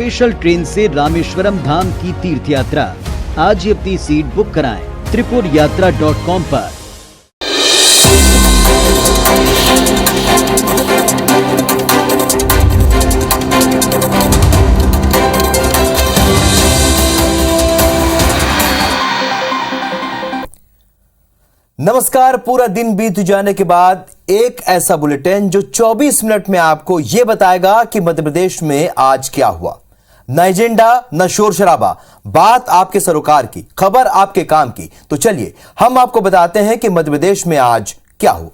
Special train से रामेश्वरम धाम की तीर्थ यात्रा। आज ही अपनी सीट बुक कराएं त्रिपुरयात्रा.com पर। नमस्कार। पूरा दिन बीत जाने के बाद एक ऐसा बुलेटिन जो 24 मिनट में आपको यह बताएगा कि मध्य प्रदेश में आज क्या हुआ। न एजेंडा न शोर शराबा, बात आपके सरोकार की, खबर आपके काम की। तो चलिए हम आपको बताते हैं कि मध्य प्रदेश में आज क्या हुआ।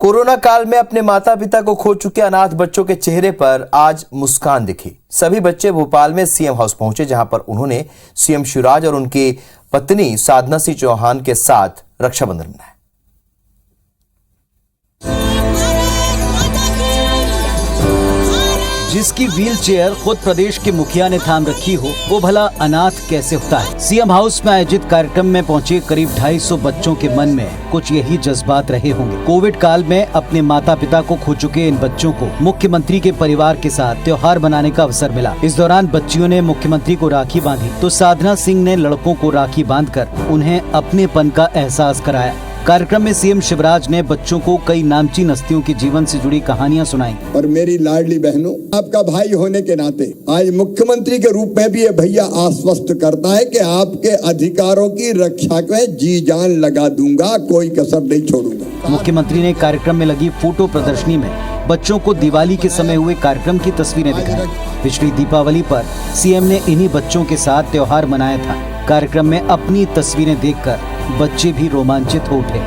कोरोना काल में अपने माता पिता को खो चुके अनाथ बच्चों के चेहरे पर आज मुस्कान दिखी। सभी बच्चे भोपाल में सीएम हाउस पहुंचे, जहां पर उन्होंने सीएम शिवराज और उनकी पत्नी साधना सिंह चौहान के साथ रक्षाबंधन मनाया। जिसकी व्हील चेयर खुद प्रदेश के मुखिया ने थाम रखी हो, वो भला अनाथ कैसे होता है। सीएम हाउस में आयोजित कार्यक्रम में पहुंचे करीब 250 बच्चों के मन में कुछ यही जज्बात रहे होंगे। कोविड काल में अपने माता पिता को खो चुके इन बच्चों को मुख्यमंत्री के परिवार के साथ त्योहार मनाने का अवसर मिला। इस दौरान बच्चियों ने मुख्यमंत्री को राखी बांधी तो साधना सिंह ने लड़कों को राखी बांधकर उन्हें अपनेपन का एहसास कराया। कार्यक्रम में सीएम शिवराज ने बच्चों को कई नामचीन हस्तियों के जीवन से जुड़ी कहानियां सुनाई। और मेरी लाडली बहनों, आपका भाई होने के नाते आज मुख्यमंत्री के रूप में भी ये भैया आश्वस्त करता है कि आपके अधिकारों की रक्षा में जी जान लगा दूंगा, कोई कसर नहीं छोड़ूंगा। मुख्यमंत्री ने कार्यक्रम में लगी फोटो प्रदर्शनी में बच्चों को दिवाली के समय हुए कार्यक्रम की तस्वीरें दिखाई। पिछली दीपावली पर सीएम ने इन्हीं बच्चों के साथ त्योहार मनाया था। कार्यक्रम में अपनी तस्वीरें देखकर बच्चे भी रोमांचित हो उठे।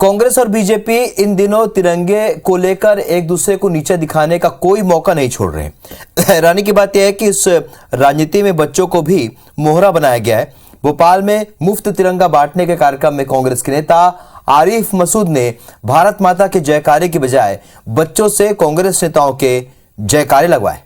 कांग्रेस और बीजेपी इन दिनों तिरंगे को लेकर एक दूसरे को नीचे दिखाने का कोई मौका नहीं छोड़ रहे हैं। हैरानी की बात यह है कि इस राजनीति में बच्चों को भी मोहरा बनाया गया है। भोपाल में मुफ्त तिरंगा बांटने के कार्यक्रम में कांग्रेस के नेता आरिफ मसूद ने भारत माता के जयकारे की बजाय बच्चों से कांग्रेस नेताओं के जयकारे लगवाए।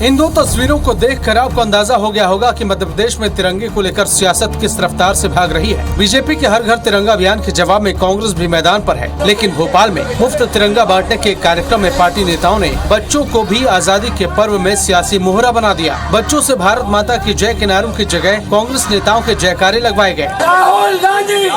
इन दो तस्वीरों को देखकर आपको अंदाजा हो गया होगा कि मध्य प्रदेश में तिरंगे को लेकर सियासत किस रफ्तार से भाग रही है। बीजेपी के हर घर तिरंगा अभियान के जवाब में कांग्रेस भी मैदान पर है, लेकिन भोपाल में मुफ्त तिरंगा बांटने के कार्यक्रम में पार्टी नेताओं ने बच्चों को भी आजादी के पर्व में सियासी मोहरा बना दिया। बच्चों से भारत माता की जय के नारों की जगह कांग्रेस नेताओं के जयकारे लगवाए गए। राहुल गांधी,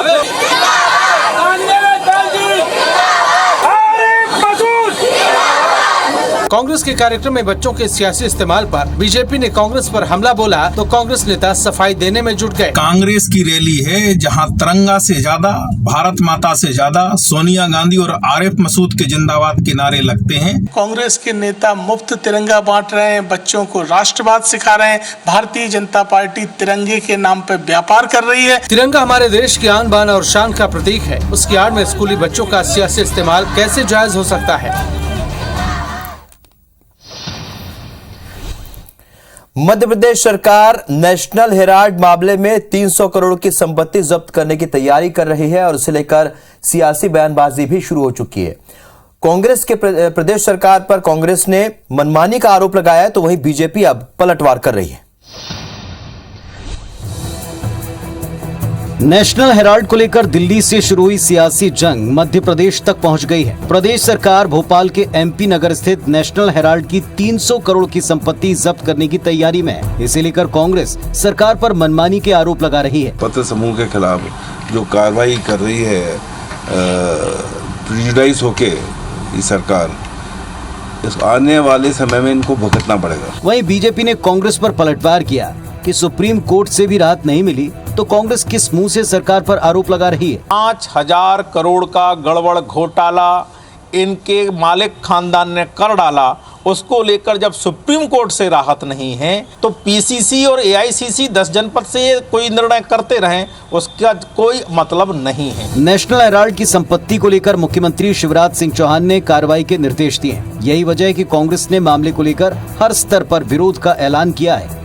कांग्रेस के कार्यक्रम में बच्चों के सियासी इस्तेमाल पर बीजेपी ने कांग्रेस पर हमला बोला तो कांग्रेस नेता सफाई देने में जुट गए। कांग्रेस की रैली है जहां तिरंगा से ज्यादा, भारत माता से ज्यादा सोनिया गांधी और आरिफ मसूद के जिंदाबाद के नारे लगते हैं। कांग्रेस के नेता मुफ्त तिरंगा बांट रहे हैं, बच्चों को राष्ट्रवाद सिखा रहे हैं। भारतीय जनता पार्टी तिरंगे के नाम पर व्यापार कर रही है। तिरंगा हमारे देश की आन बान और शान का प्रतीक है, उसकी आड़ में स्कूली बच्चों का सियासी इस्तेमाल कैसे जायज हो सकता है। मध्य प्रदेश सरकार नेशनल हेराल्ड मामले में 300 करोड़ की संपत्ति जब्त करने की तैयारी कर रही है और इसे लेकर सियासी बयानबाजी भी शुरू हो चुकी है। कांग्रेस के प्रदेश सरकार पर कांग्रेस ने मनमानी का आरोप लगाया है, तो वहीं बीजेपी अब पलटवार कर रही है। नेशनल हेराल्ड को लेकर दिल्ली से शुरू हुई सियासी जंग मध्य प्रदेश तक पहुंच गई है। प्रदेश सरकार भोपाल के एमपी नगर स्थित नेशनल हेराल्ड की 300 करोड़ की संपत्ति जब्त करने की तैयारी में है। इसे लेकर कांग्रेस सरकार पर मनमानी के आरोप लगा रही है। पत्र समूह के खिलाफ जो कार्रवाई कर रही है प्रेजुडाइज होके ये सरकार, इस आने वाले समय में इनको भुगतना पड़ेगा। वहीं बीजेपी ने कांग्रेस पर पलटवार किया कि सुप्रीम कोर्ट से भी राहत नहीं मिली तो कांग्रेस किस मुंह से सरकार पर आरोप लगा रही है। 5000 करोड़ का गड़बड़ घोटाला इनके मालिक खानदान ने कर डाला, उसको लेकर जब सुप्रीम कोर्ट से राहत नहीं है तो पीसीसी और एआईसीसी 10 जनपद से कोई निर्णय करते रहें, उसका कोई मतलब नहीं है। नेशनल हेराल्ड की संपत्ति को लेकर मुख्यमंत्री शिवराज सिंह चौहान ने कार्रवाई के निर्देश दिए। यही वजह है कि कांग्रेस ने मामले को लेकर हर स्तर पर विरोध का ऐलान किया है।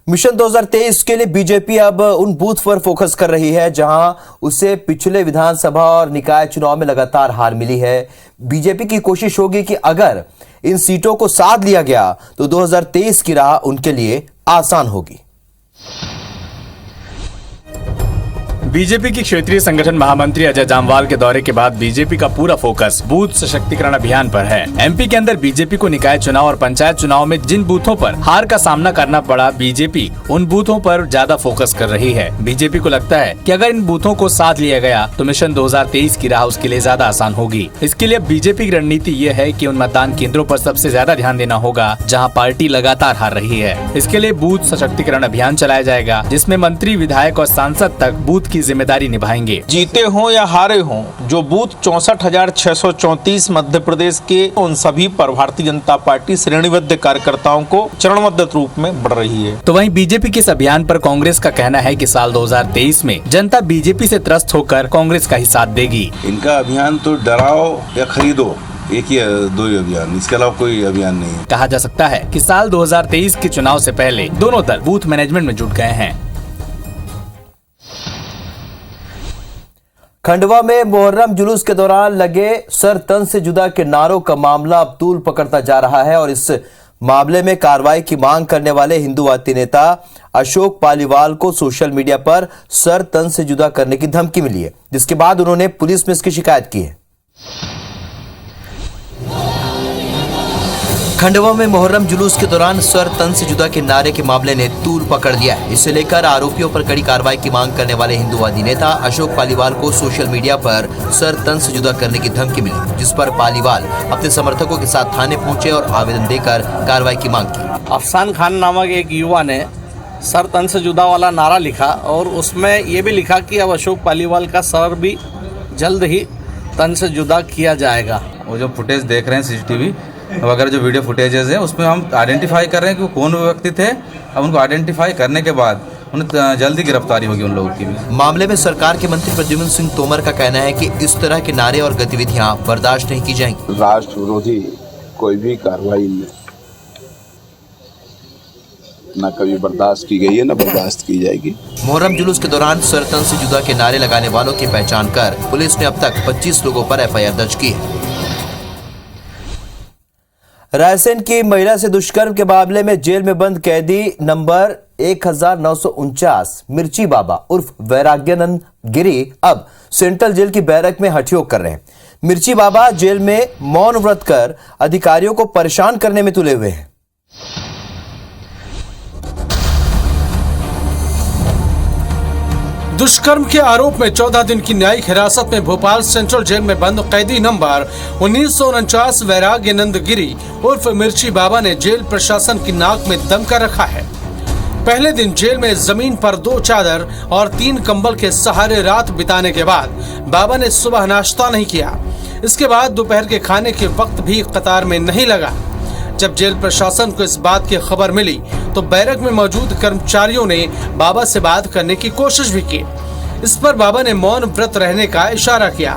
मिशन 2023 के लिए बीजेपी अब उन बूथ पर फोकस कर रही है जहां उसे पिछले विधानसभा और निकाय चुनाव में लगातार हार मिली है। बीजेपी की कोशिश होगी कि अगर इन सीटों को साध लिया गया तो 2023 की राह उनके लिए आसान होगी। बीजेपी की क्षेत्रीय संगठन महामंत्री अजय जामवाल के दौरे के बाद बीजेपी का पूरा फोकस बूथ सशक्तिकरण अभियान पर है। एमपी के अंदर बीजेपी को निकाय चुनाव और पंचायत चुनाव में जिन बूथों पर हार का सामना करना पड़ा, बीजेपी उन बूथों पर ज्यादा फोकस कर रही है। बीजेपी को लगता है कि अगर इन बूथों को साध लिया गया तो मिशन 2023 की राह उसके लिए ज्यादा आसान होगी। इसके लिए बीजेपी की रणनीति ये है कि उन मतदान केंद्रों पर सबसे ज्यादा ध्यान देना होगा जहाँ पार्टी लगातार हार रही है। इसके लिए बूथ सशक्तिकरण अभियान चलाया जाएगा जिसमें मंत्री, विधायक और सांसद तक बूथ की जिम्मेदारी निभाएंगे। जीते हों या हारे हों, जो बूथ 64,634 मध्य प्रदेश के उन सभी पर भारतीय जनता पार्टी श्रेणीबद्ध कार्यकर्ताओं को चरणबद्ध रूप में बढ़ रही है। तो वहीं बीजेपी के इस अभियान पर कांग्रेस का कहना है कि साल 2023 में जनता बीजेपी से त्रस्त होकर कांग्रेस का ही साथ देगी। इनका अभियान तो डराओ या खरीदो, एक ही दो ही अभियान, इसके अलावा कोई अभियान नहीं है। कहा जा सकता है कि साल 2023 के चुनाव से पहले दोनों दल बूथ मैनेजमेंट में जुट गए हैं। खंडवा में मुहर्रम जुलूस के दौरान लगे सर तन से जुदा के नारों का मामला अब तूल पकड़ता जा रहा है और इस मामले में कार्रवाई की मांग करने वाले हिंदूवादी नेता अशोक पालीवाल को सोशल मीडिया पर सर तन से जुदा करने की धमकी मिली है, जिसके बाद उन्होंने पुलिस में इसकी शिकायत की है। खंडवा में मुहर्रम जुलूस के दौरान सर तन से जुदा के नारे के मामले ने तूल पकड़ लिया है। इसे लेकर आरोपियों पर कड़ी कार्रवाई की मांग करने वाले हिंदूवादी नेता अशोक पालीवाल को सोशल मीडिया पर सर तन से जुदा करने की धमकी मिली, जिस पर पालीवाल अपने समर्थकों के साथ थाने पहुंचे और आवेदन देकर कार्रवाई की मांग की। अफसान खान नामक एक युवा ने सर तन से जुदा वाला नारा लिखा और उसमें ये भी लिखा कि अब अशोक पालीवाल का सर भी जल्द ही तन से जुदा किया जाएगा। वो जो फुटेज देख रहे हैं सीसीटीवी वगैरह जो वीडियो फुटेजेस है उसमें हम आइडेंटिफाई कर रहे हैं कि वो कौन व्यक्ति थे। अब उनको आइडेंटिफाई करने के बाद उन्हें जल्दी गिरफ्तारी होगी उन लोगों की भी। मामले में सरकार के मंत्री प्रद्युम्न सिंह तोमर का कहना है कि इस तरह के नारे और गतिविधियां बर्दाश्त नहीं की जाएंगी। राष्ट्र विरोधी कोई भी कार्रवाई न कभी बर्दाश्त की गई है न बर्दाश्त की जाएगी। मुहर्रम जुलूस के दौरान सर तन से जुदा के नारे लगाने वालों की पहचान कर पुलिस ने अब तक 25 लोगों पर FIR दर्ज की है। रायसेन की महिला से दुष्कर्म के मामले में जेल में बंद कैदी नंबर 1949 मिर्ची बाबा उर्फ वैराग्यानंद गिरी अब सेंट्रल जेल की बैरक में हठयोग कर रहे हैं। मिर्ची बाबा जेल में मौन व्रत कर अधिकारियों को परेशान करने में तुले हुए हैं। दुष्कर्म के आरोप में 14 दिन की न्यायिक हिरासत में भोपाल सेंट्रल जेल में बंद कैदी नंबर 1949 वैराग्यानंद गिरी उर्फ मिर्ची बाबा ने जेल प्रशासन की नाक में दम कर रखा है। पहले दिन जेल में जमीन पर 2 चादर और 3 कंबल के सहारे रात बिताने के बाद बाबा ने सुबह नाश्ता नहीं किया। इसके बाद दोपहर के खाने के वक्त भी कतार में नहीं लगा। जब जेल प्रशासन को इस बात की खबर मिली तो बैरक में मौजूद कर्मचारियों ने बाबा से बात करने की कोशिश भी की। इस पर बाबा ने मौन व्रत रहने का इशारा किया।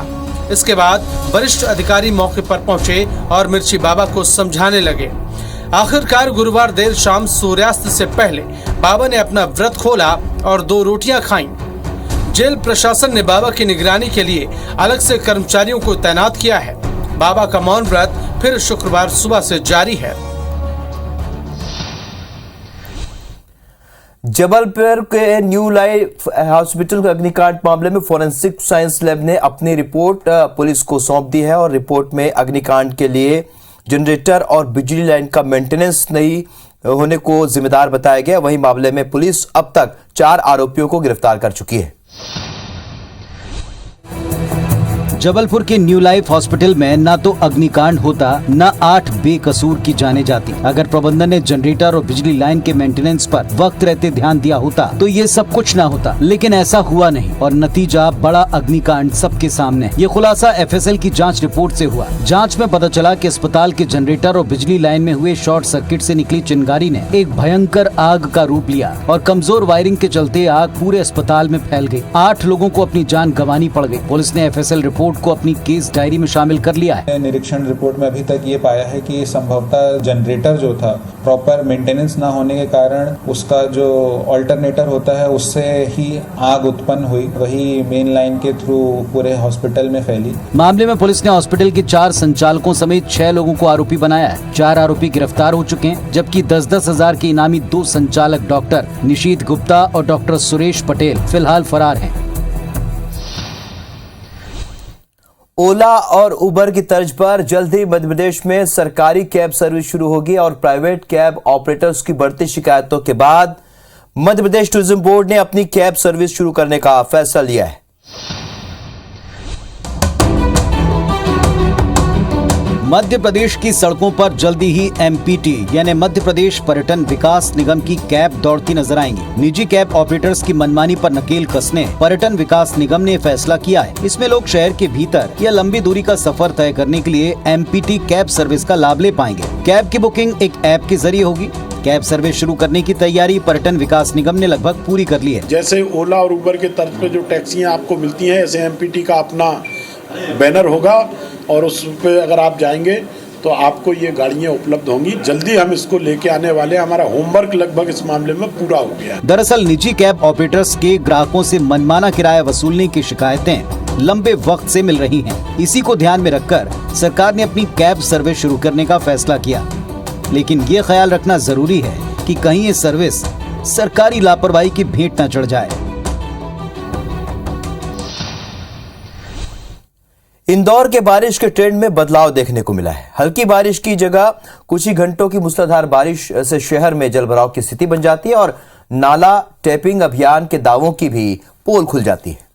इसके बाद वरिष्ठ अधिकारी मौके पर पहुंचे और मिर्ची बाबा को समझाने लगे। आखिरकार गुरुवार देर शाम सूर्यास्त से पहले बाबा ने अपना व्रत खोला और 2 रोटियां खाईं। जेल प्रशासन ने बाबा की निगरानी के लिए अलग से कर्मचारियों को तैनात किया है। बाबा का मौन व्रत फिर शुक्रवार सुबह से जारी है। जबलपुर के न्यू लाइफ हॉस्पिटल के अग्निकांड मामले में फोरेंसिक साइंस लैब ने अपनी रिपोर्ट पुलिस को सौंप दी है और रिपोर्ट में अग्निकांड के लिए जनरेटर और बिजली लाइन का मेंटेनेंस नहीं होने को जिम्मेदार बताया गया। वहीं मामले में पुलिस अब तक 4 आरोपियों को गिरफ्तार कर चुकी है। जबलपुर के न्यू लाइफ हॉस्पिटल में न तो अग्निकांड होता न 8 बेकसूर की जाने जाती। अगर प्रबंधन ने जनरेटर और बिजली लाइन के मेंटेनेंस पर वक्त रहते ध्यान दिया होता तो ये सब कुछ न होता, लेकिन ऐसा हुआ नहीं और नतीजा बड़ा अग्निकांड सबके सामने। ये खुलासा FSL की जांच रिपोर्ट से हुआ। जांच में पता चला कि अस्पताल के जनरेटर और बिजली लाइन में हुए शॉर्ट सर्किट से निकली चिंगारी ने एक भयंकर आग का रूप लिया और कमजोर वायरिंग के चलते आग पूरे अस्पताल में फैल गई। 8 लोगों को अपनी जान गंवानी पड़ गई। पुलिस ने FSL रिपोर्ट रिपोर्ट को अपनी केस डायरी में शामिल कर लिया है। निरीक्षण रिपोर्ट में अभी तक ये पाया है कि संभवतः जनरेटर जो था प्रॉपर मेंटेनेंस ना होने के कारण उसका जो ऑल्टरनेटर होता है उससे ही आग उत्पन्न हुई, वही मेन लाइन के थ्रू पूरे हॉस्पिटल में फैली। मामले में पुलिस ने हॉस्पिटल के 4 संचालकों समेत 6 लोगों को आरोपी बनाया है। 4 आरोपी गिरफ्तार हो चुके हैं, जबकि 10-10 हजार के इनामी 2 संचालक डॉक्टर निशीत गुप्ता और डॉक्टर सुरेश पटेल फिलहाल फरार हैं। ओला और उबर की तर्ज पर जल्द ही मध्य प्रदेश में सरकारी कैब सर्विस शुरू होगी और प्राइवेट कैब ऑपरेटर्स की बढ़ती शिकायतों के बाद मध्य प्रदेश टूरिज्म बोर्ड ने अपनी कैब सर्विस शुरू करने का फैसला लिया है। मध्य प्रदेश की सड़कों पर जल्दी ही MPT यानी मध्य प्रदेश पर्यटन विकास निगम की कैब दौड़ती नजर आएंगी। निजी कैब ऑपरेटर्स की मनमानी पर नकेल कसने पर्यटन विकास निगम ने फैसला किया है। इसमें लोग शहर के भीतर या लंबी दूरी का सफर तय करने के लिए MPT कैब सर्विस का लाभ ले पाएंगे। कैब की बुकिंग एक ऐप के जरिए होगी। कैब सर्विस शुरू करने की तैयारी पर्यटन विकास निगम ने लगभग पूरी कर ली है। जैसे ओला और उबर के तर्ज पे जो टैक्सियां आपको मिलती हैं, ऐसे MPT का अपना बैनर होगा और उस पे अगर आप जाएंगे तो आपको ये गाड़ियां उपलब्ध होंगी। जल्दी हम इसको लेके आने वाले, हमारा होमवर्क लगभग इस मामले में पूरा हो गया है। दरअसल निजी कैब ऑपरेटर्स के ग्राहकों से मनमाना किराया वसूलने की शिकायतें लंबे वक्त से मिल रही हैं। इसी को ध्यान में रखकर सरकार ने अपनी कैब सर्विस शुरू करने का फैसला किया, लेकिन ये ख्याल रखना जरूरी है कि कहीं ये सर्विस सरकारी लापरवाही की भेंट न चढ़ जाए। इंदौर के बारिश के ट्रेंड में बदलाव देखने को मिला है। हल्की बारिश की जगह कुछ ही घंटों की मूसलाधार बारिश से शहर में जलभराव की स्थिति बन जाती है और नाला टैपिंग अभियान के दावों की भी पोल खुल जाती है।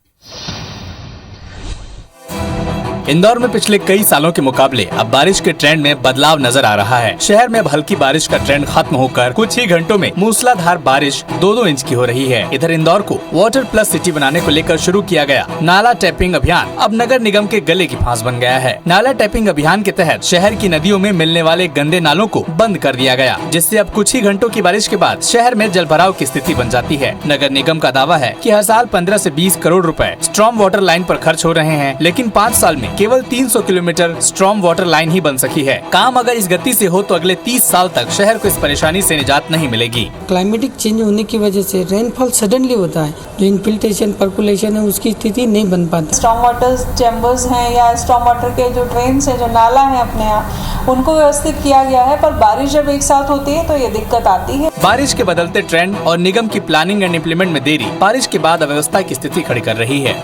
इंदौर में पिछले कई सालों के मुकाबले अब बारिश के ट्रेंड में बदलाव नजर आ रहा है। शहर में अब हल्की बारिश का ट्रेंड खत्म होकर कुछ ही घंटों में मूसलाधार बारिश 2-2 इंच की हो रही है। इधर इंदौर को वाटर प्लस सिटी बनाने को लेकर शुरू किया गया नाला टैपिंग अभियान अब नगर निगम के गले की फांस बन गया है। नाला टैपिंग अभियान के तहत शहर की नदियों में मिलने वाले गंदे नालों को बंद कर दिया गया, जिससे अब कुछ ही घंटों की बारिश के बाद शहर में जलभराव की स्थिति बन जाती है। नगर निगम का दावा है कि हर साल 15 से 20 करोड़ रुपए स्ट्रॉम वाटर लाइन पर खर्च हो रहे हैं, लेकिन 5 साल में केवल 300 किलोमीटर स्ट्रॉम वाटर लाइन ही बन सकी है। काम अगर इस गति से हो तो अगले 30 साल तक शहर को इस परेशानी से निजात नहीं मिलेगी। क्लाइमेटिक चेंज होने की वजह से रेनफॉल सडनली होता है, जो इनफिल्ट्रेशन पर्कुलेशन है उसकी स्थिति नहीं बन पाती। स्ट्रॉम वाटर चैम्बर्स हैं या स्ट्रॉम वाटर के जो ड्रेन्स है, जो नाला है अपने यहाँ, उनको व्यवस्थित किया गया है, पर बारिश जब एक साथ होती है तो ये दिक्कत आती है। बारिश के बदलते ट्रेंड और निगम की प्लानिंग एंड इम्प्लीमेंट में देरी बारिश के बाद अव्यवस्था की स्थिति खड़ी कर रही है।